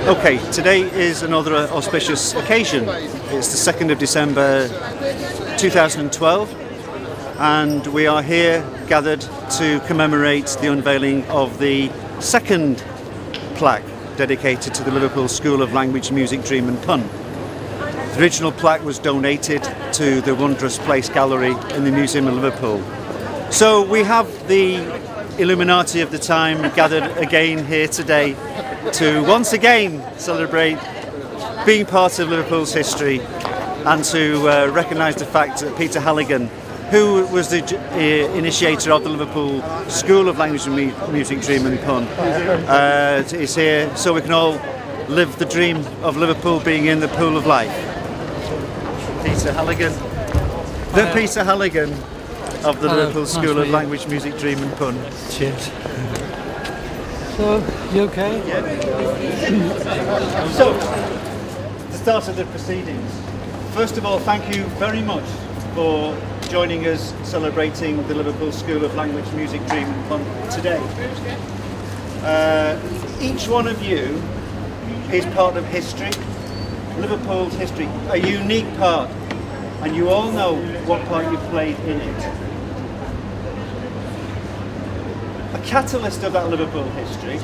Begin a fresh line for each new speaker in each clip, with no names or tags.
Okay, today is another auspicious occasion. It's the 2nd of December 2012 and we are here gathered to commemorate the unveiling of the second plaque dedicated to the Liverpool School of Language, Music, Dream and Pun. The original plaque was donated to the Wondrous Place Gallery in the Museum of Liverpool. So we have the Illuminati of the time gathered again here today to once again celebrate being part of Liverpool's history and to recognise the fact that Peter Halligan, who was the initiator of the Liverpool School of Language and Music, Dream and Pun, is here so we can all live the dream of Liverpool being in the pool of life. Peter Halligan, the Peter Halligan of the Liverpool School of Language, Music, Dream and Pun.
Cheers. So, you okay?
Yeah. So, the start of the proceedings. First of all, thank you very much for joining us celebrating the Liverpool School of Language, Music, Dream and Pun today. Each one of you is part of history, Liverpool's history, a unique part, and you all know what part you played in it. A catalyst of that Liverpool history,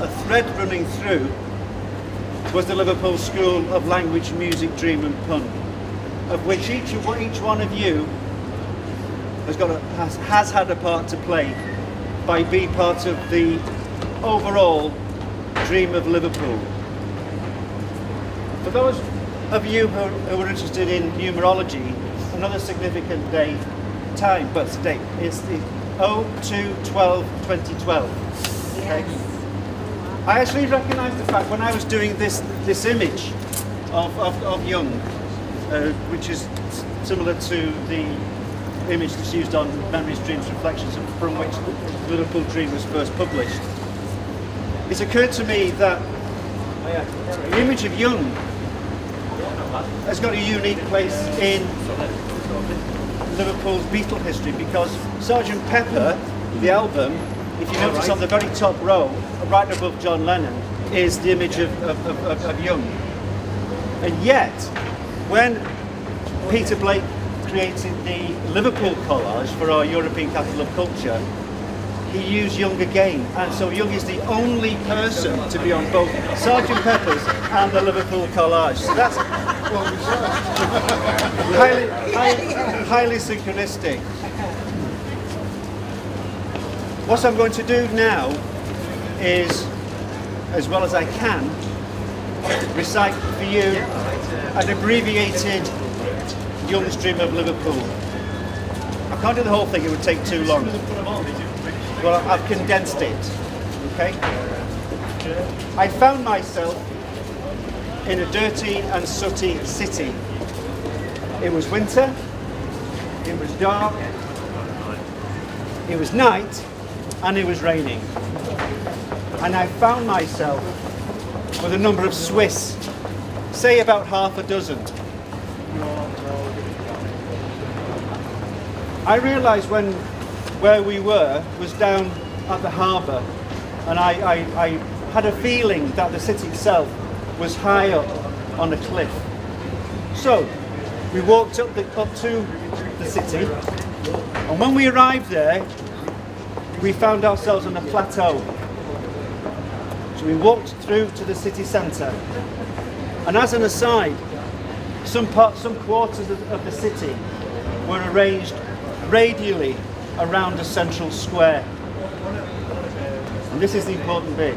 a thread running through, was the Liverpool School of Language, Music, Dream and Pun, of which each one of you has had a part to play by being part of the overall dream of Liverpool. For those of you who are interested in numerology, another significant time is the 02/12/2012. Okay. I actually recognise the fact when I was doing this image of Young, which is similar to the image that's used on Memories, Dreams, Reflections, from which the Liverpool Dream was first published. It occurred to me that the image of Young has got a unique place in Liverpool's Beatle history because Sgt. Pepper, the album, if you notice on the very top row, right above John Lennon, is the image of Young. And yet, when Peter Blake created the Liverpool collage for our European Capital of Culture, he used Young again, and so Young is the only person to be on both Sgt. Pepper's and the Liverpool collage. So that's highly synchronistic. What I'm going to do now is, as well as I can, recite for you an abbreviated Young's Dream of Liverpool. I can't do the whole thing, it would take too long. Well, I've condensed it, okay? I found myself in a dirty and sooty city. It was winter, it was dark, it was night, and it was raining. And I found myself with a number of Swiss, say about half a dozen. I realised where we were was down at the harbour, and I had a feeling that the city itself was high up on a cliff. So we walked up to the city, and when we arrived there, we found ourselves on a plateau. So we walked through to the city centre, and as an aside, some quarters of the city were arranged radially around a central square. And this is the important bit.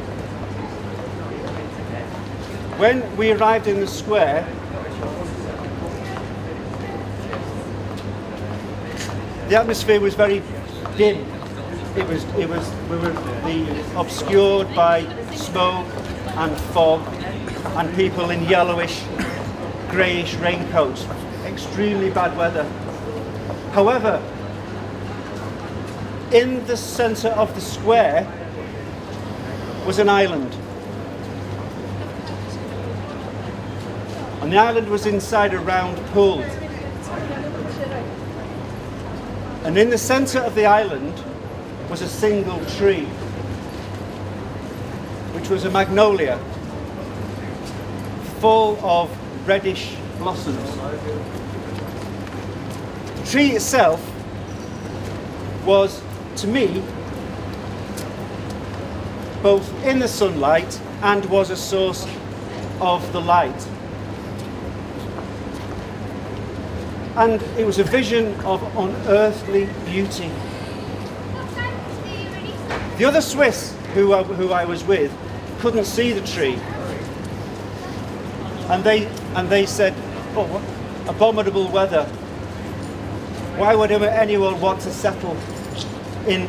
When we arrived in the square, the atmosphere was very dim. We were obscured by smoke and fog and people in yellowish, greyish raincoats. Extremely bad weather. However, in the centre of the square was an island. And the island was inside a round pool. And in the centre of the island was a single tree, which was a magnolia. full of reddish blossoms. The tree itself was, to me, both in the sunlight and was a source of the light. And it was a vision of unearthly beauty. The other Swiss who I was with couldn't see the tree, and they said, "Oh, what abominable weather! Why would anyone want to settle in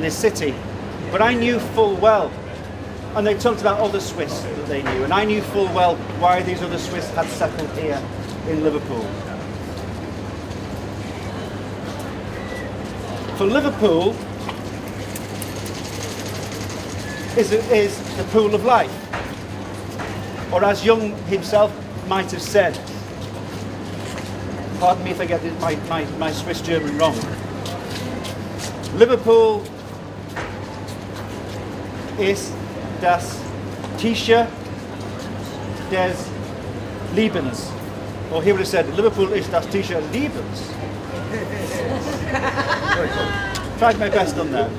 this city?" But I knew full well, and they talked about other Swiss that they knew, and I knew full well why these other Swiss had settled here in Liverpool. For Liverpool is the pool of life, or as Young himself might have said, pardon me if I get my Swiss German wrong, Liverpool ist das Tische des Lebens. Or he would have said, Liverpool ist das Tische des Lebens. Tried my best on that.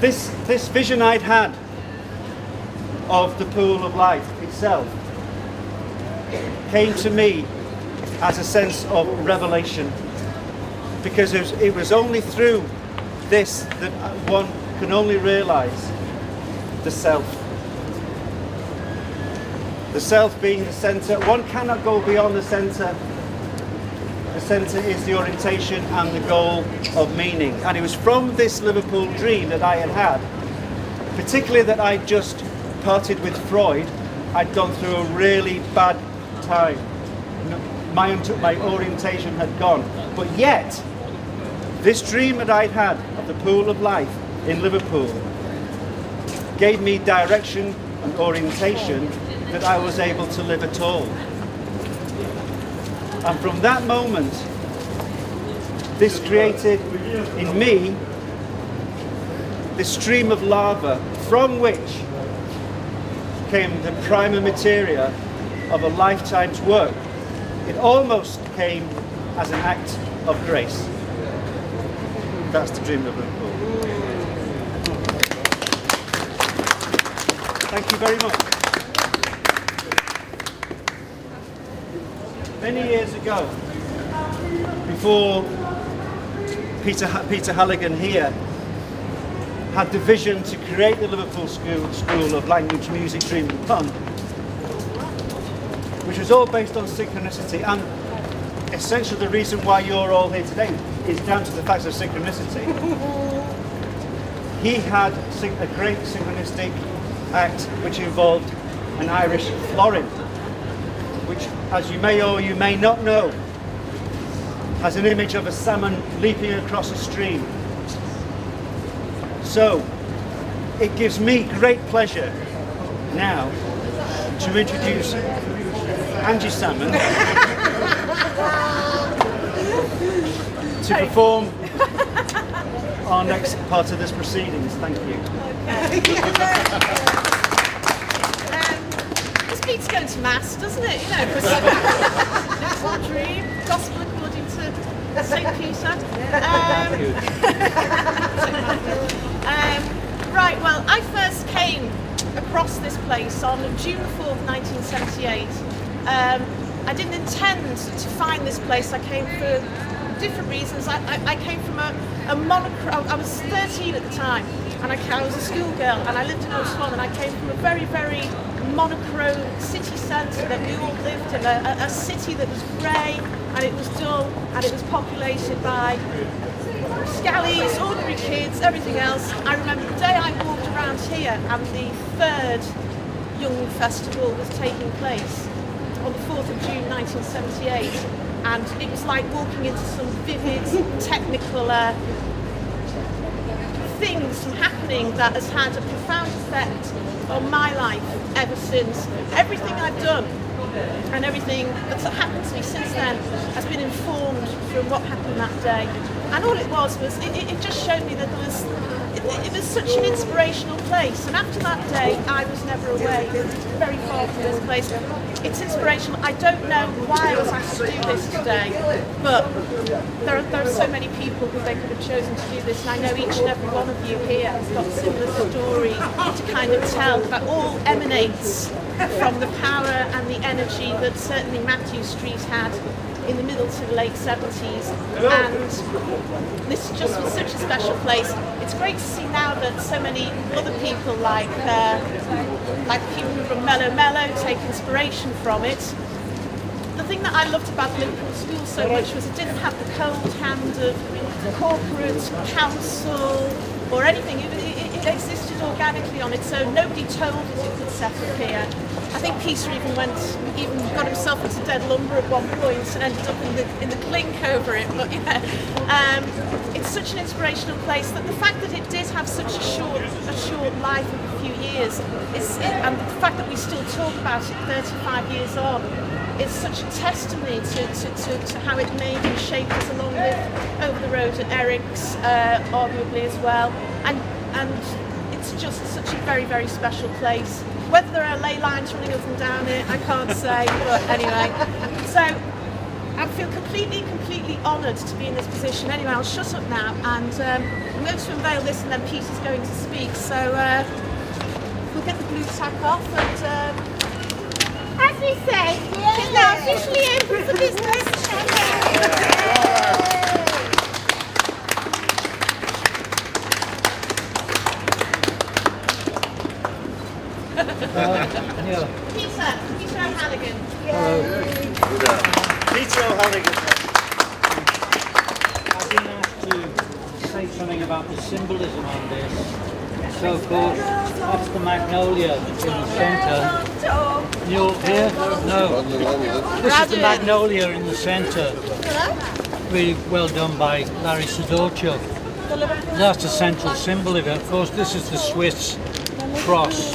This vision I'd had of the pool of life itself came to me as a sense of revelation, because it was only through this that one can only realize the self. The self being the center. One cannot go beyond the center. The center is the orientation and the goal of meaning. And it was from this Liverpool dream that I had, particularly that I just parted with Freud. I'd gone through a really bad time. My orientation had gone. But yet, this dream that I'd had of the pool of life in Liverpool gave me direction and orientation that I was able to live at all. And from that moment, this created in me this stream of lava from which came the primer materia of a lifetime's work. It almost came as an act of grace. That's the dream of Liverpool. Thank you very much. Many years ago, before Peter Halligan here had the vision to create the Liverpool School of Language, Music, Dream and Pun, which was all based on synchronicity, and essentially the reason why you're all here today is down to the facts of synchronicity. He had a great synchronistic act which involved an Irish florin, which, as you may or you may not know, has an image of a salmon leaping across a stream. So, it gives me great pleasure now to introduce Angie Sammons to perform our next part of this proceedings. Thank you.
This beats going to mass, doesn't it? You know, Liverpool Dream, Gospel according to St. Peter. Right, well, I first came across this place on June 4th, 1978. I didn't intend to find this place. I came for different reasons. I came from a monochrome. I was 13 at the time, and I was a schoolgirl, and I lived in Old Swan, and I came from a very, very monochrome city centre that we all lived in, a city that was grey, and it was dull, and it was populated by scallies, ordinary kids, everything else. I remember the day I walked around here, and the third Young Festival was taking place on the 4th of June 1978, and it was like walking into some vivid technical things happening that has had a profound effect on my life ever since. Everything I've done and everything that's happened to me since then has been informed from what happened that day. And all it was it just showed me that it was such an inspirational place, and after that day I was never away, very far from this place. It's inspirational. I don't know why I was asked to do this today, but there are so many people who they could have chosen to do this, and I know each and every one of you here has got a similar story to kind of tell, that all emanates from the power and the energy that certainly Mathew Street had in the middle to the late 70s, and this just was such a special place. It's great to see now that so many other people like people who run Mellow Mellow take inspiration from it. The thing that I loved about the Liverpool School so much was it didn't have the cold hand of corporate council or anything. It existed organically on its own. Nobody told us it could set up here. I think Peter even got himself into dead lumber at one point and ended up in the clink over it. But yeah, it's such an inspirational place that the fact that it did have such a short life of a few years and the fact that we still talk about it 35 years on is such a testimony to how it made and shaped us, along with Over the Road at Eric's, arguably as well, and it's just such a very, very special place. Whether there are ley lines running up and down it, I can't say, but anyway. So I feel completely honoured to be in this position. Anyway, I'll shut up now, and I'm going to unveil this, and then Peter's going to speak. So we'll get the blue tack off, and as we say, it's now officially open for business. Peter Halligan.
Peter O'Halligan.
I've been asked to say something about the symbolism on this. So of course, that's the magnolia in the centre. You're here? No. This is the magnolia in the centre. Really well done by Larry Sidorczuk. That's the central symbol of it. Of course, this is the Swiss cross.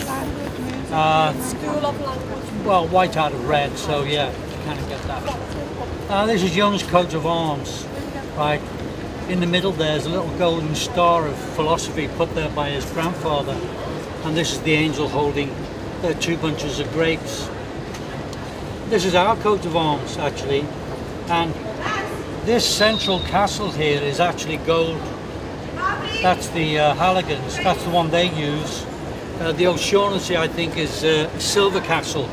School of Language.
Well, white out of red, so yeah, you kind of get that. This is Young's coat of arms, right? In the middle there's a little golden star of philosophy put there by his grandfather, and this is the angel holding two bunches of grapes. This is our coat of arms, actually, and this central castle here is actually gold. That's the Halligans, that's the one they use. The O'Shaughnessy, I think, is Silver Castle.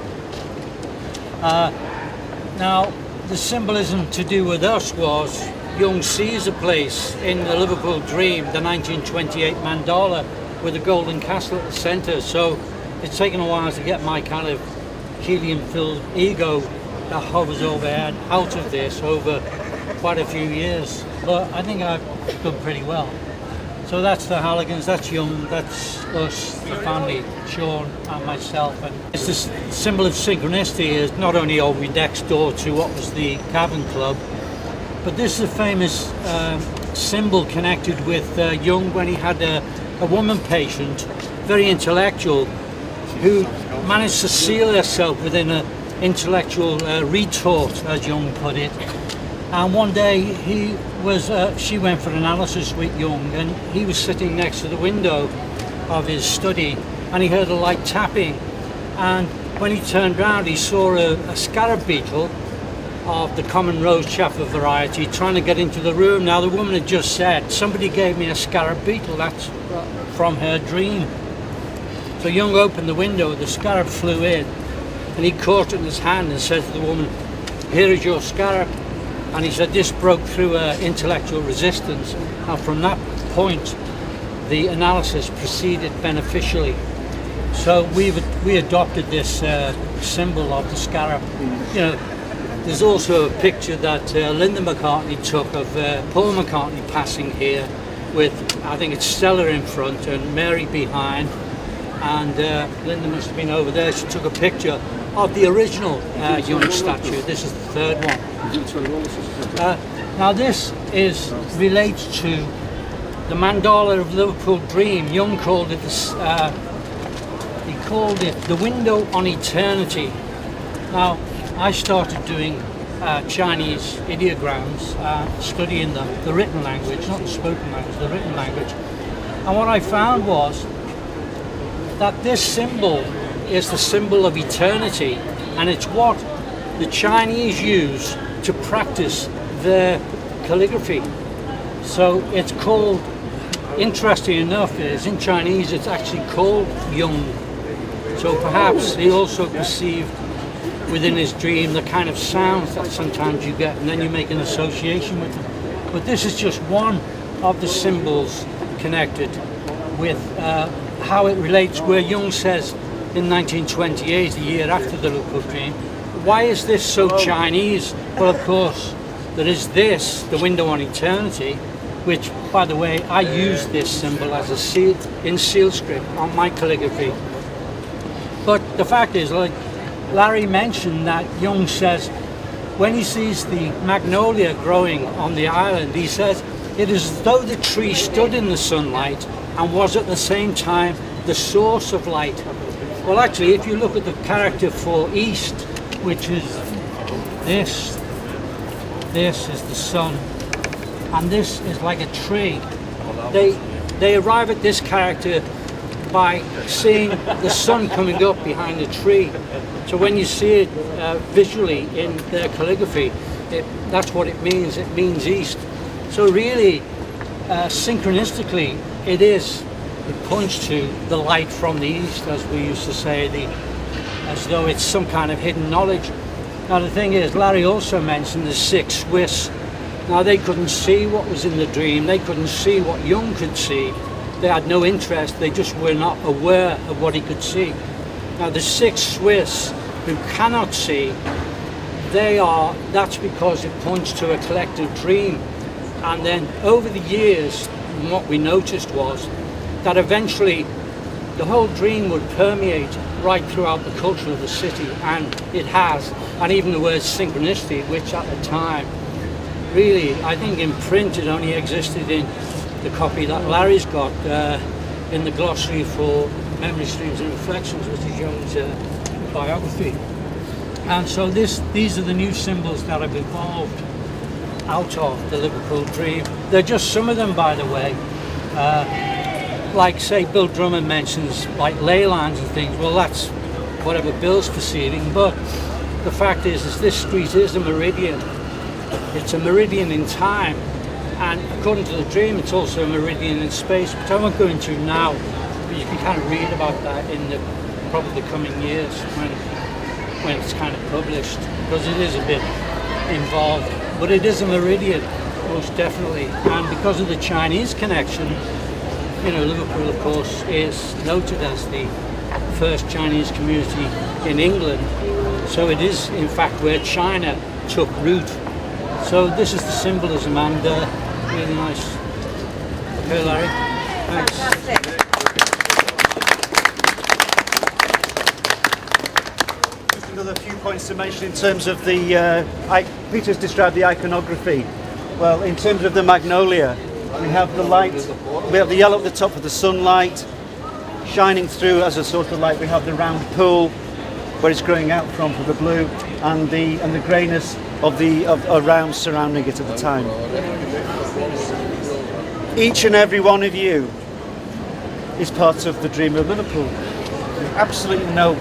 Now, the symbolism to do with us was Young sees a place in the Liverpool Dream, the 1928 mandala, with a golden castle at the centre. So it's taken a while to get my kind of helium-filled ego that hovers overhead out of this over quite a few years. But I think I've done pretty well. So that's the Halligans, that's Young, that's us, the family, Sean and myself. And it's the symbol of synchronicity. Is not only are we next door to what was the Cavern Club, but this is a famous symbol connected with Young when he had a woman patient, very intellectual, who managed to seal herself within an intellectual retort, as Young put it. And one day she went for analysis with Young, and he was sitting next to the window of his study, and he heard a light tapping, and when he turned round he saw a scarab beetle of the common rose chafer variety trying to get into the room. Now the woman had just said, somebody gave me a scarab beetle, that's from her dream. So Young opened the window, the scarab flew in, and he caught it in his hand and said to the woman, here is your scarab. And he said this broke through intellectual resistance, and from that point the analysis proceeded beneficially. So we adopted this symbol of the scarab. You know, there's also a picture that Linda McCartney took of Paul McCartney passing here with, I think it's Stella in front and Mary behind, and Linda must have been over there. She took a picture of the original Young statue. This is the third one. Now this relates to the mandala of Liverpool Dream. Young called it the window on eternity. Now I started doing Chinese ideograms, studying them, the written language, not the spoken language, the written language. And what I found was that this symbol is the symbol of eternity, and it's what the Chinese use to practice their calligraphy. So it's called, interesting enough, is in Chinese it's actually called Yung. So perhaps he also perceived within his dream the kind of sounds that sometimes you get, and then you make an association with them. But this is just one of the symbols connected with how it relates, where Jung says in 1928, a year after the Liverpool dream, why is this so Chinese? Well, of course, there is this, the window on eternity, which, by the way, I use this symbol as a seal, in seal script on my calligraphy. But the fact is, like Larry mentioned, that Jung says when he sees the magnolia growing on the island, he says it is as though the tree stood in the sunlight and was at the same time the source of light. Well, actually, if you look at the character for east, which is this is the sun, and this is like a tree. They arrive at this character by seeing the sun coming up behind the tree. So when you see it visually in their calligraphy, that's what it means. It means east. So really, synchronistically, it points to the light from the east, as we used to say, as though it's some kind of hidden knowledge. Now the thing is, Larry also mentioned the 6 Swiss. Now they couldn't see what was in the dream, they couldn't see what Jung could see. They had no interest, they just were not aware of what he could see. Now the 6 Swiss who cannot see, that's because it points to a collective dream. And then over the years, what we noticed was that eventually the whole dream would permeate right throughout the culture of the city, and it has. And even the word synchronicity, which at the time, really, I think in print it only existed in the copy that Larry's got in the glossary for Memory, Streams and Reflections, which is Jung's biography. And so these are the new symbols that have evolved out of the Liverpool dream. They're just some of them, by the way. Like, say, Bill Drummond mentions, like, ley lines and things. Well, that's whatever Bill's perceiving, but the fact is this street is a meridian. It's a meridian in time, and according to the dream, it's also a meridian in space, which I won't go into now, but you can kind of read about that in probably the coming years when it's kind of published, because it is a bit involved. But it is a meridian, most definitely, and because of the Chinese connection, you know, Liverpool, of course, is noted as the first Chinese community in England. So it is, in fact, where China took root. So this is the symbolism, and really nice. Okay, Larry. Thanks.
Fantastic.
Just another few points to mention in terms of the, Peter's described the iconography. Well, in terms of the magnolia, we have the light, we have the yellow at the top of the sunlight, shining through as a sort of light. We have the round pool where it's growing out from for the blue, and the greyness of around surrounding it at the time. Each and every one of you is part of the dream of Liverpool. There's absolutely no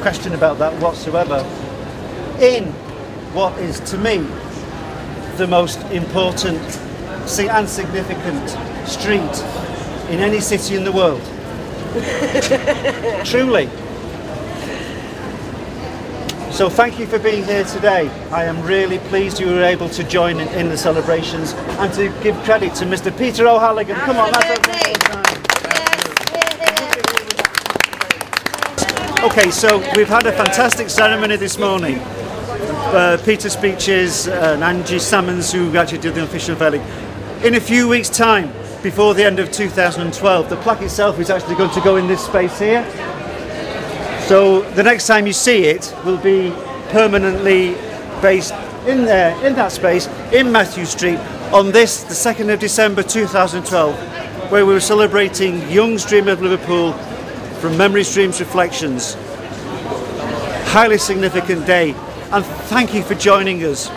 question about that whatsoever. In what is, to me, the most important and significant street in any city in the world. Truly. So thank you for being here today. I am really pleased you were able to join in the celebrations, and to give credit to Mr. Peter O'Halligan. Come on, that's okay, so we've had a fantastic ceremony this morning. Peter's speeches and Angie, Sammons, who actually did the official unveiling. In a few weeks' time, before the end of 2012, the plaque itself is actually going to go in this space here. So the next time you see it will be permanently based in there, in that space, in Mathew Street, on this, the 2nd of December 2012, where we were celebrating Jung's Dream of Liverpool from Memory, Streams, Reflections. Highly significant day, and thank you for joining us.